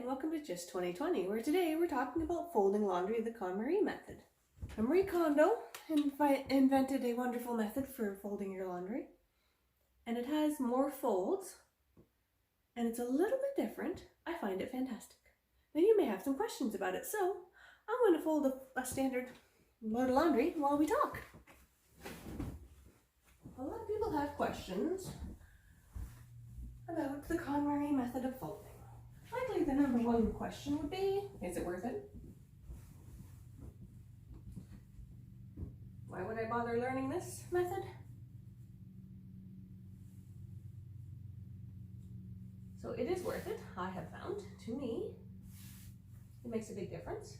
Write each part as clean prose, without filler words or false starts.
welcome to Just 2020, where today we're talking about folding laundry the KonMari method. Marie Kondo invented a wonderful method for folding your laundry, and it has more folds, and it's a little bit different. I find it fantastic. Now you may have some questions about it, so I'm going to fold a standard load of laundry while we talk. A lot of people have questions about the KonMari method of folding. Likely the number one question would be, is it worth it? Why would I bother learning this method? So it is worth it, I have found. To me, it makes a big difference.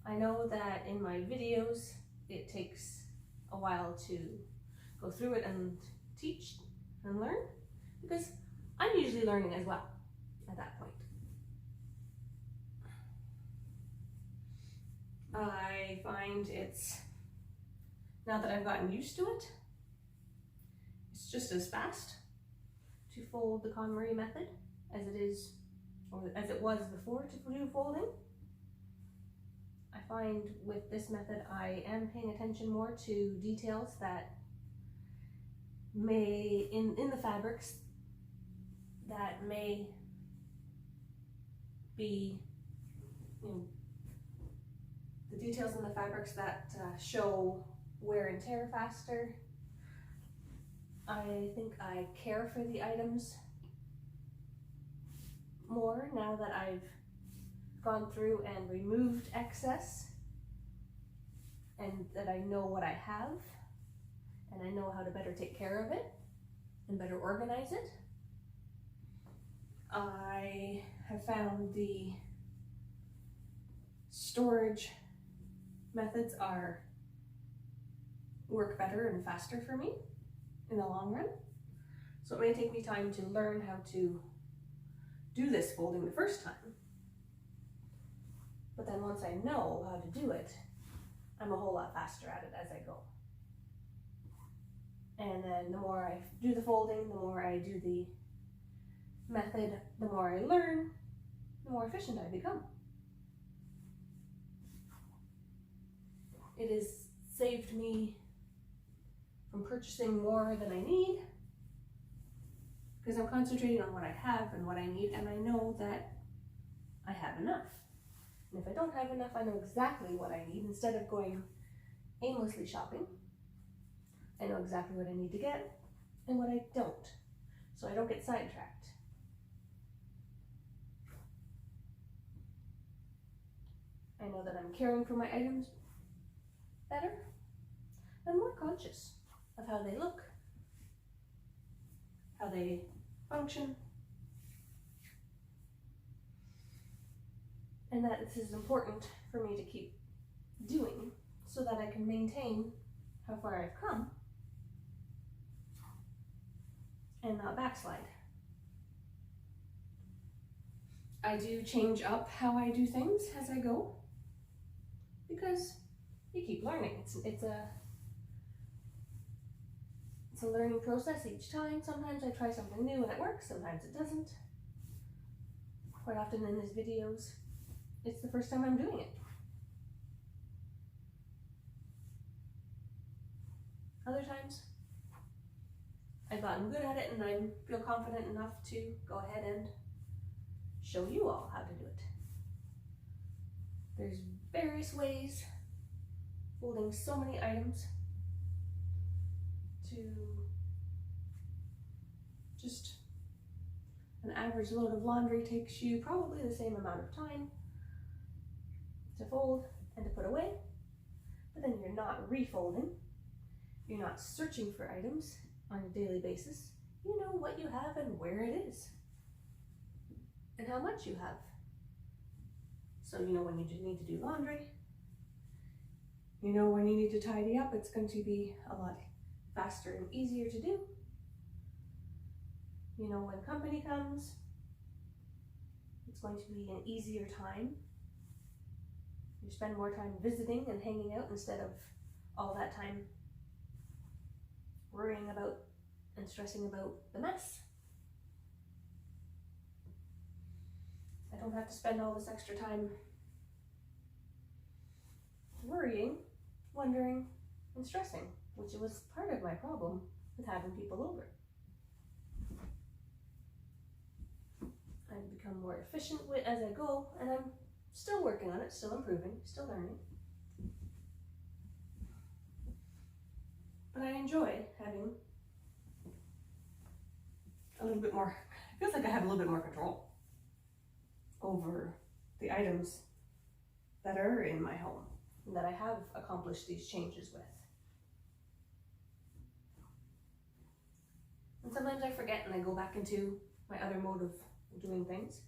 I know that in my videos, it takes a while to go through it and teach and learn, because I'm usually learning as well at that point. I find now that I've gotten used to it, it's just as fast to fold the KonMari method as it is, or as it was before to do folding. I find with this method I am paying attention more to details that may, in the fabrics, that may be, the details in the fabrics that show wear and tear faster. I think I care for the items more now that I've gone through and removed excess, and that I know what I have, and I know how to better take care of it and better organize it. I have found the storage methods work better and faster for me in the long run. So it may take me time to learn how to do this folding the first time. But then once I know how to do it, I'm a whole lot faster at it as I go. And then the more I do the folding, the more I do the method, the more I learn, the more efficient I become. It has saved me from purchasing more than I need, because I'm concentrating on what I have and what I need, and I know that I have enough. And if I don't have enough, I know exactly what I need. Instead of going aimlessly shopping, I know exactly what I need to get and what I don't, so I don't get sidetracked. I know that I'm caring for my items better. I'm more conscious of how they look, how they function, and that this is important for me to keep doing so that I can maintain how far I've come and not backslide. I do change up how I do things as I go, because you keep learning. It's a learning process each time. Sometimes I try something new and it works, sometimes it doesn't. Quite often in these videos, it's the first time I'm doing it. Other times, I've gotten good at it and I feel confident enough to go ahead and show you all how to do it. There's various ways folding so many items to just an average load of laundry takes you probably the same amount of time to fold and to put away, but then you're not refolding, you're not searching for items on a daily basis. You know what you have and where it is and how much you have. So you know when you need to do laundry, you know when you need to tidy up, it's going to be a lot faster and easier to do. You know when company comes, it's going to be an easier time. You spend more time visiting and hanging out instead of all that time worrying about and stressing about the mess. I don't have to spend all this extra time worrying, wondering, and stressing, which was part of my problem with having people over. I've become more efficient as I go, and I'm still working on it, still improving, still learning. But I enjoy having a little bit more, it feels like I have a little bit more control over the items that are in my home and that I have accomplished these changes with. And sometimes I forget and I go back into my other mode of doing things,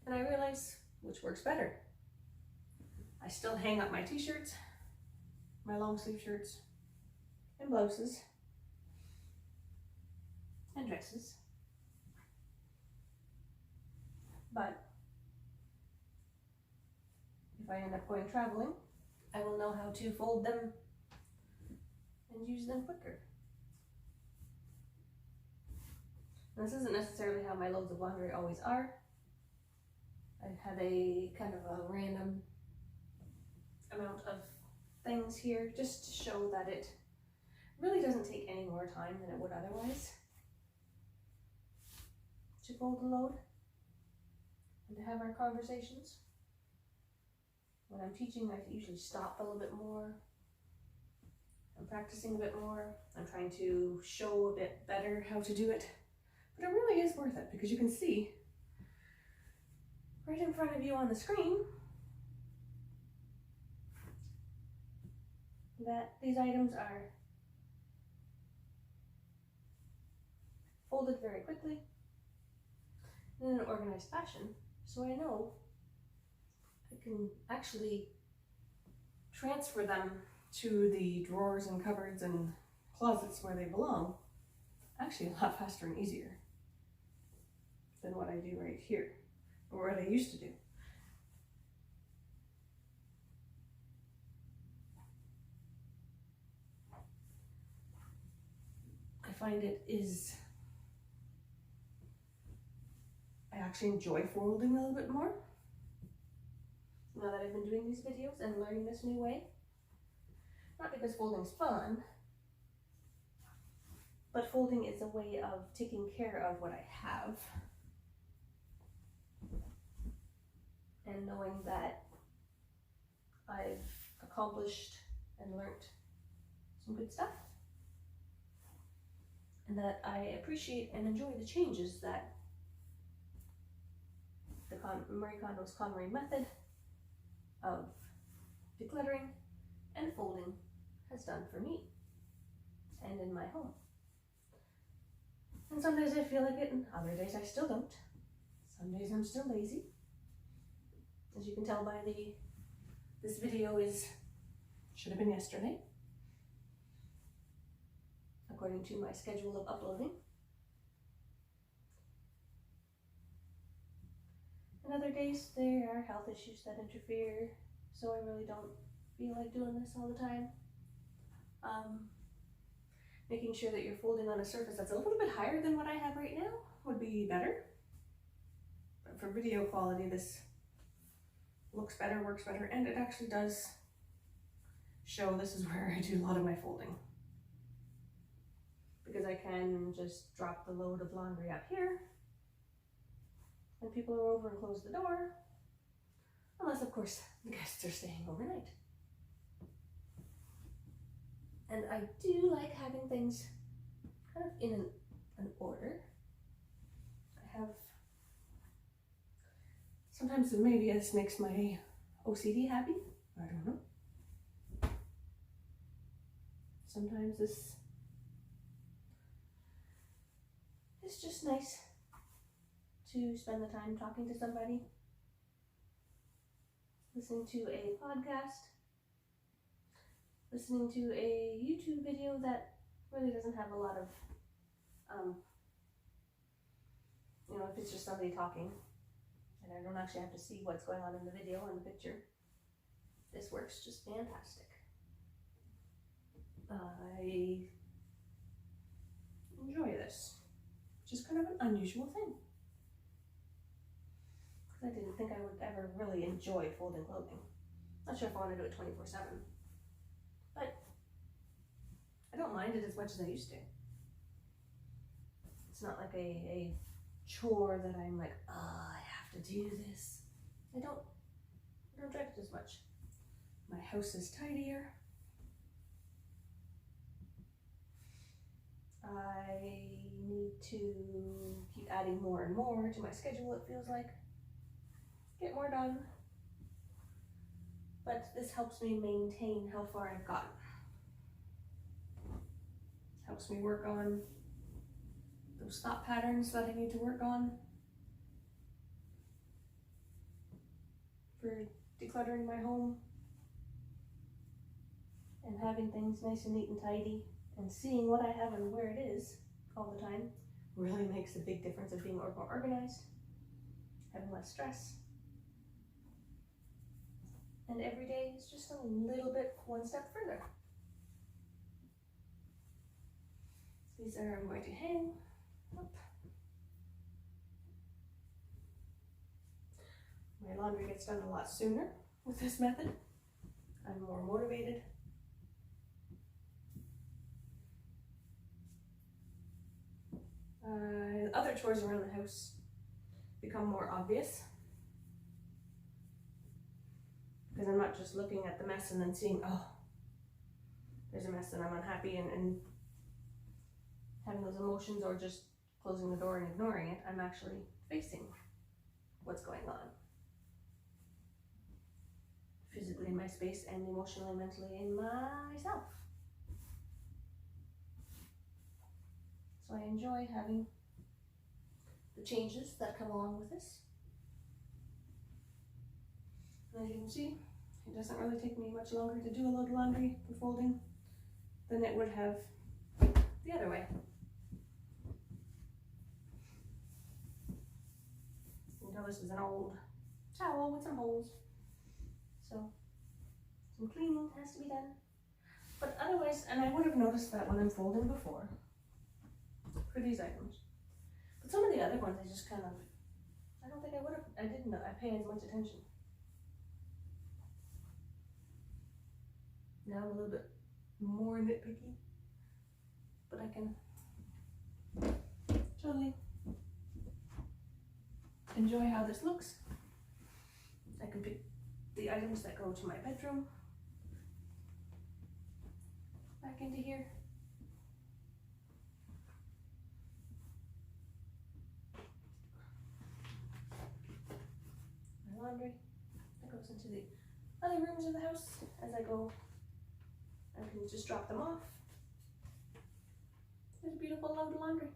and I realize which works better. I still hang up my t-shirts, my long sleeve shirts, and blouses, and dresses. But if I end up going traveling, I will know how to fold them and use them quicker. And this isn't necessarily how my loads of laundry always are. I have a kind of a random amount of things here just to show that it really doesn't take any more time than it would otherwise to fold a load and to have our conversations. When I'm teaching, I usually stop a little bit more. I'm practicing a bit more. I'm trying to show a bit better how to do it. But it really is worth it because you can see right in front of you on the screen that these items are folded very quickly in an organized fashion, so I know I can actually transfer them to the drawers and cupboards and closets where they belong actually a lot faster and easier than what I do right here, or what I used to do. I find I actually enjoy folding a little bit more now that I've been doing these videos and learning this new way. Not because folding's fun, but folding is a way of taking care of what I have and knowing that I've accomplished and learned some good stuff, and that I appreciate and enjoy the changes that the Marie Kondo's KonMari method of decluttering and folding has done for me and in my home. And some days I feel like it, and other days I still don't. Some days I'm still lazy. As you can tell by this video should have been yesterday, according to my schedule of uploading. And other days there are health issues that interfere, so I really don't feel like doing this all the time. Making sure that you're folding on a surface that's a little bit higher than what I have right now would be better. But for video quality, this looks better, works better, and it actually does show this is where I do a lot of my folding. Because I can just drop the load of laundry up here when people are over and close the door. Unless, of course, the guests are staying overnight. And I do like having things kind of in an order. I have, sometimes maybe this makes my OCD happy, I don't know. Sometimes this is just nice to spend the time talking to somebody, listening to a podcast, listening to a YouTube video that really doesn't have a lot of, if it's just somebody talking and I don't actually have to see what's going on in the video or in the picture, this works just fantastic. I enjoy this, which is kind of an unusual thing. because I didn't think I would ever really enjoy folding clothing. Not sure if I want to do it 24/7, but I don't mind it as much as I used to. It's not like a chore that I'm like, oh, I have to do this. I don't dread it as much. My house is tidier. I need to keep adding more and more to my schedule, it feels like. Get more done. But this helps me maintain how far I've gotten. Helps me work on those thought patterns that I need to work on for decluttering my home and having things nice and neat and tidy, and seeing what I have and where it is all the time really makes a big difference of being more organized, having less stress. And every day is just a little bit one step further. These are I'm going to hang up. My laundry gets done a lot sooner with this method. I'm more motivated. Other chores around the house become more obvious, because I'm not just looking at the mess and then seeing, oh, there's a mess and I'm unhappy and having those emotions, or just closing the door and ignoring it. I'm actually facing what's going on physically in my space and emotionally, mentally in myself. So I enjoy having the changes that come along with this. And as you can see, it doesn't really take me much longer to do a load of laundry for folding than it would have the other way. You can tell this is an old towel with some holes, so some cleaning has to be done. But otherwise, and I would have noticed that when I'm folding before for these items, but some of the other ones I just kind of, I don't think I would have, I didn't pay as much attention. Now I'm a little bit more nitpicky, but I can totally enjoy how this looks. I can pick the items that go to my bedroom back into here. My laundry that goes into the other rooms of the house as I go. I can just drop them off. There's a beautiful load of laundry.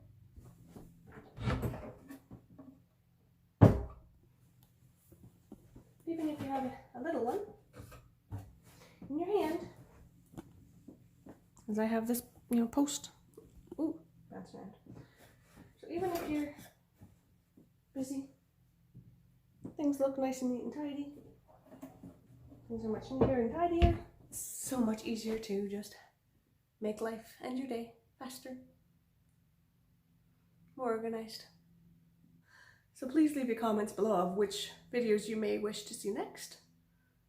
Even if you have a little one in your hand, as I have this, post. Ooh, that's bad. So even if you're busy, things look nice and neat and tidy. Things are much neater and tidier. So much easier to just make life and your day faster, more organized. So please leave your comments below of which videos you may wish to see next,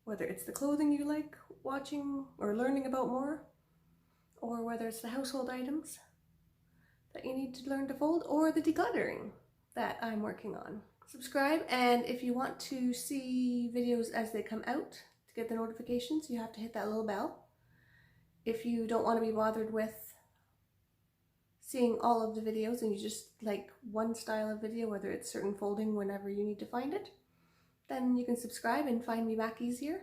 whether it's the clothing you like watching or learning about more, or whether it's the household items that you need to learn to fold, or the decluttering that I'm working on. Subscribe, and if you want to see videos as they come out, to get the notifications, you have to hit that little bell. If you don't want to be bothered with seeing all of the videos and you just like one style of video, whether it's certain folding whenever you need to find it, then you can subscribe and find me back easier.